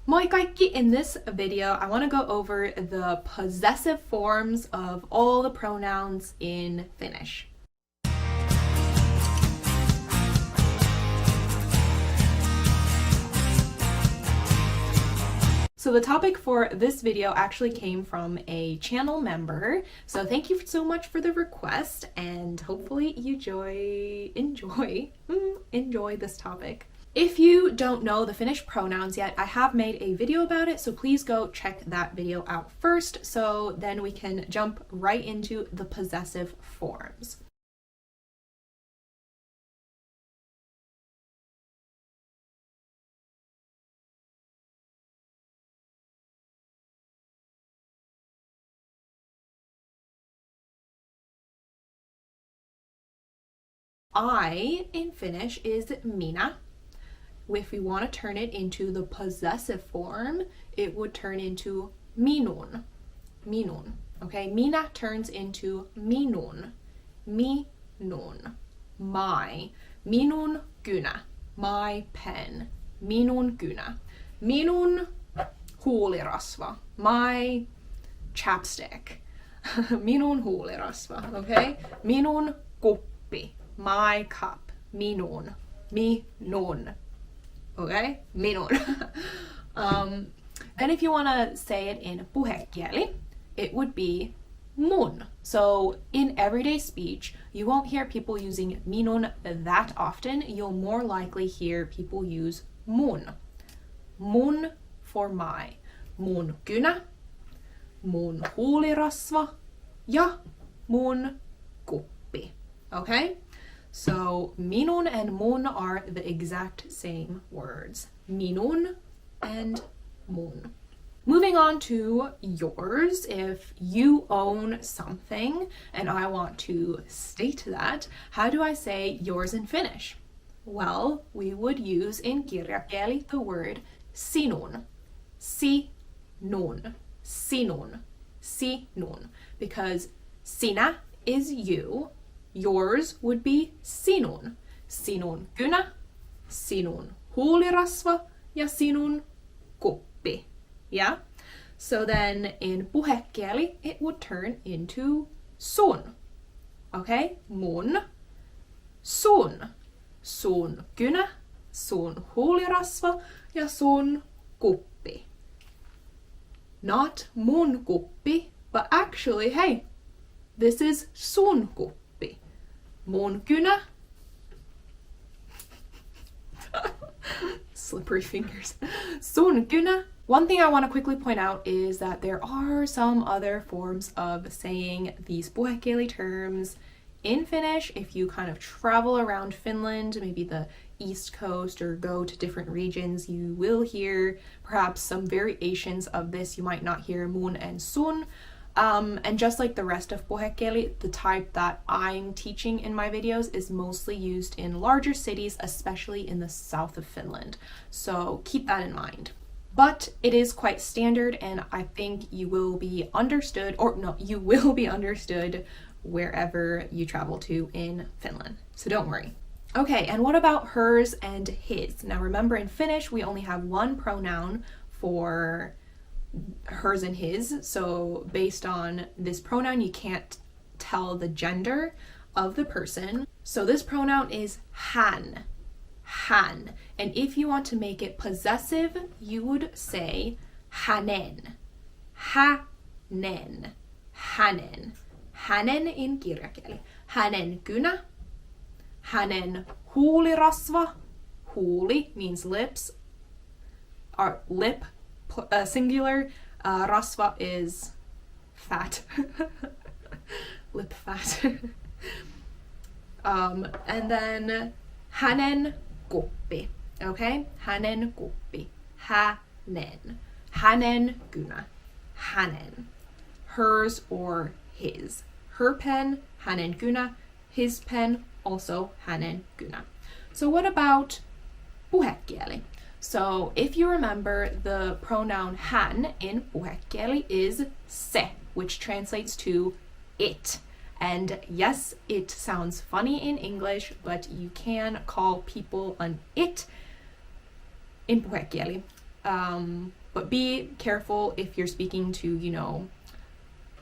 Moi kaikki! In this video, I want to go over the possessive forms of all the pronouns in Finnish. So the topic for this video actually came from a channel member. So thank you so much for the request, and hopefully you enjoy this topic. If you don't know the Finnish pronouns yet, I have made a video about it, so please go check that video out first, so then we can jump right into the possessive forms. I in Finnish is minä. If we want to turn it into the possessive form, it would turn into minun. Minun. Okay, minä turns into minun. Minun. My. Minun kynä. My pen. Minun kynä. Minun huulirasva. My chapstick. Minun huulirasva. Okay? Minun kuppi. My cup. Minun. Minun. Okay? Minun. And if you want to say it in Puhekieli, it would be mun. So in everyday speech, you won't hear people using minun that often. You'll more likely hear people use mun. Mun for my. Mun kynä, mun huulirasva, ja mun kuppi. Okay? So minun and mun are the exact same words. Minun and mun. Moving on to yours, if you own something and I want to state that, how do I say yours in Finnish? Well, we would use in Kirjakieli the word sinun. Sinun. Sinun. Sinun. Because sinä is you. Yours would be sinun. Sinun kynä, sinun huulirasva, ja sinun kuppi. Yeah? So then in Puhekieli, it would turn into sun. Okay? Mun, sun. Sun kynä, sun huulirasva, ja sun kuppi. Not mun kuppi, but actually, hey, this is sun kuppi. Mun kynä. Slippery fingers. Sun kynä. One thing I want to quickly point out is that there are some other forms of saying these Puhekieli terms in Finnish. If you kind of travel around Finland, maybe the East Coast, or go to different regions, you will hear perhaps some variations of this. You might not hear mun and sun. And just like the rest of Puhekieli, the type that I'm teaching in my videos is mostly used in larger cities, especially in the south of Finland. So keep that in mind. But it is quite standard, and I think you will be understood, you will be understood wherever you travel to in Finland. So don't worry. Okay, and what about hers and his? Now remember, in Finnish, we only have one pronoun for hers and his, so based on this pronoun you can't tell the gender of the person. So this pronoun is hän. Hän. And if you want to make it possessive, you would say hänen. Hänen. Hänen. Hänen in kirjakieli. Hänen kynä. Hänen huulirasva. Huuli means lips. Or lip, singular. Rasva is fat. Lip fat. And then hänen kuppi. Okay? Hänen kuppi. Hänen. Hänen kynä. Hänen. Hers or his. Her pen, hänen kynä. His pen, also hänen kynä. So what about puhekieli? So if you remember, the pronoun hän in Puhekieli is se, which translates to it. And yes, it sounds funny in English, but you can call people an it in Puhekieli. But be careful if you're speaking to, you know,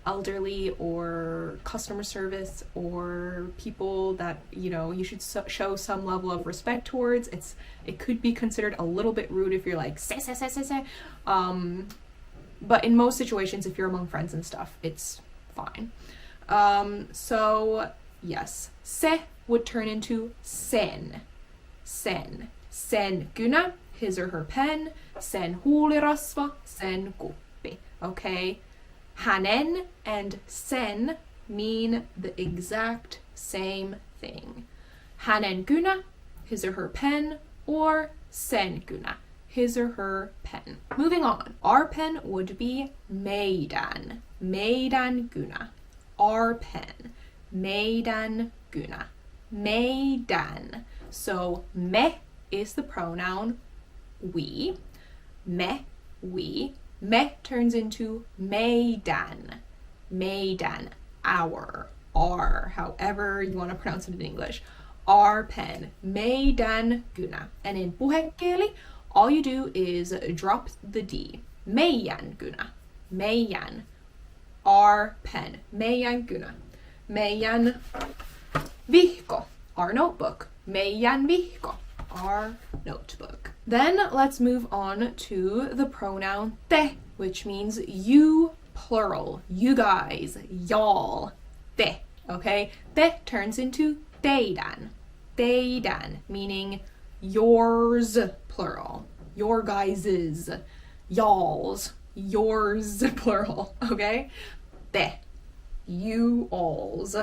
elderly or customer service or people that, you know, you should show some level of respect towards. It could be considered a little bit rude if you're like say. But in most situations, if you're among friends and stuff, it's fine. So yes, se would turn into sen. Sen kynä, his or her pen. Sen huulirasva, sen kuppi. Okay? Hänen and sen mean the exact same thing. Hänen kynä, his or her pen, or sen kynä, his or her pen. Moving on. Our pen would be meidän. Meidän kynä. Our pen. Meidän kynä. Meidän. So me is the pronoun we. Me, we. Me turns into meidän. Meidän, our, however you want to pronounce it in English. Our pen. Meidän kynä. And in Puhekieli, all you do is drop the D. Meidän kynä. Meidän. Our pen. Meidän kynä. Meidän vihko. Our notebook. Meidän vihko. Our notebook. Then let's move on to the pronoun te, which means you, plural. You guys, y'all, te. Okay? Te turns into teidän. Teidän, meaning yours, plural. Your guys's, y'all's, yours, plural. Okay? Te. You all's.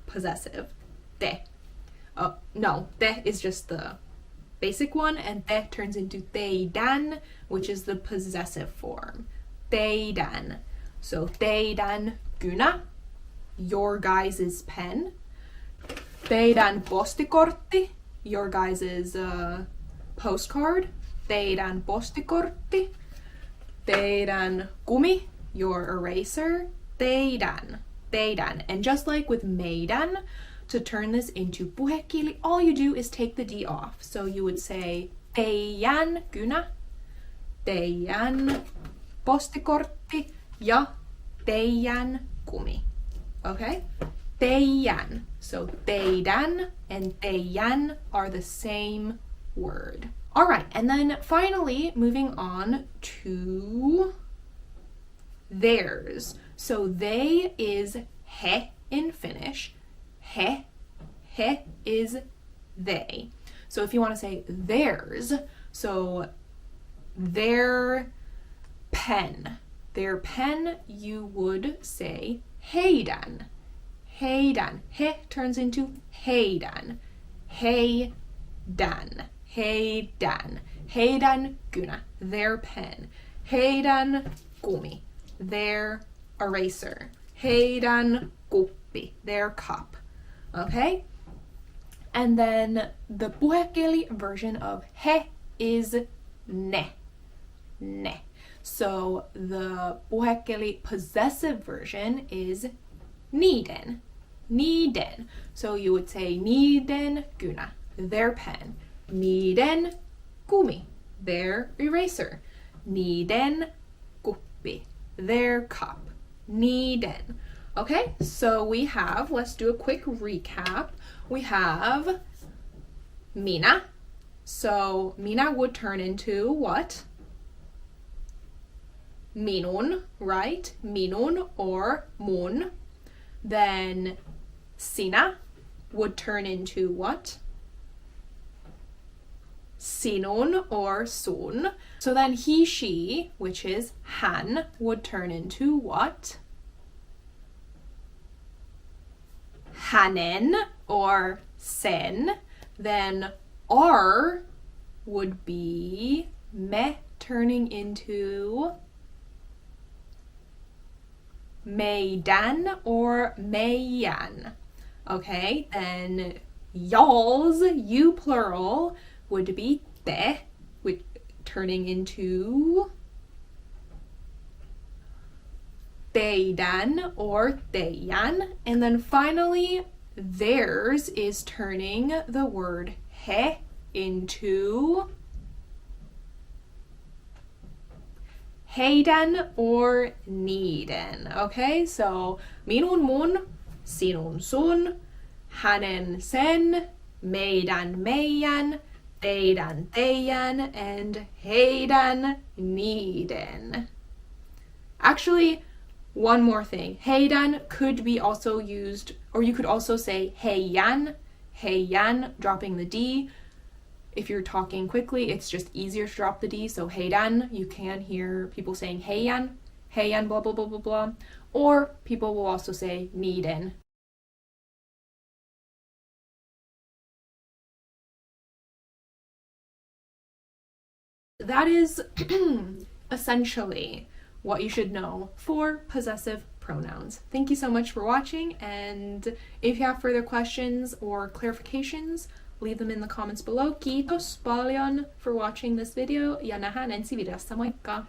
Possessive. Te. No, te is just the basic one, and te turns into teidän, which is the possessive form. Teidän. So teidän kynä, your guys' pen. Teidän postikortti, your guys' postcard. Teidän postikortti. Teidän kumi, your eraser. Teidän. Teidän. And just like with meidän, to turn this into puhekieli, all you do is take the D off. So you would say teidän kynä, teidän postikortti ja teidän kumi. Okay? Teidän. So teidän and teidän are the same word. All right, and then finally moving on to theirs. So they is he in Finnish. He is they. So if you want to say theirs, so their pen, you would say heidän. Heidän. He turns into heidän. Heidän. Heidän. Heidän kynä, their pen. Heidän kumi, their eraser. Heidän kuppi, their cup. Okay? And then the Puhekieli version of he is ne. Ne. So the Puhekieli possessive version is niiden. Niiden. So you would say niiden kynä, their pen. Niiden kumi, their eraser. Niiden kuppi, their cup. Niiden. Okay, so we have, let's do a quick recap. We have minä. So minä would turn into what? Minun, right? Minun or mun. Then sinä would turn into what? Sinun or sun. So then he, she, which is hän, would turn into what? Hänen or sen. Then our would be me turning into meidän or meiän. Okay, then y'all's, you plural, would be te, which turning into teidän or teidän. And then finally, theirs is turning the word he into heidän or niiden. Okay, so minun mun, sinun sun, hänen sen, meidän meiän, teidän teiän, and heidän niiden. Actually, one more thing. Heidän could be also used, or you could also say heiän, heiän, dropping the D. If you're talking quickly, it's just easier to drop the D. So heidän, you can hear people saying heiän, heiän, blah, blah, blah, blah, blah. Or people will also say niiden. That is essentially what you should know for possessive pronouns. Thank you so much for watching, and if you have further questions or clarifications, leave them in the comments below. Kiitos paljon for watching this video ja nähdään ensi videossa. Moikka!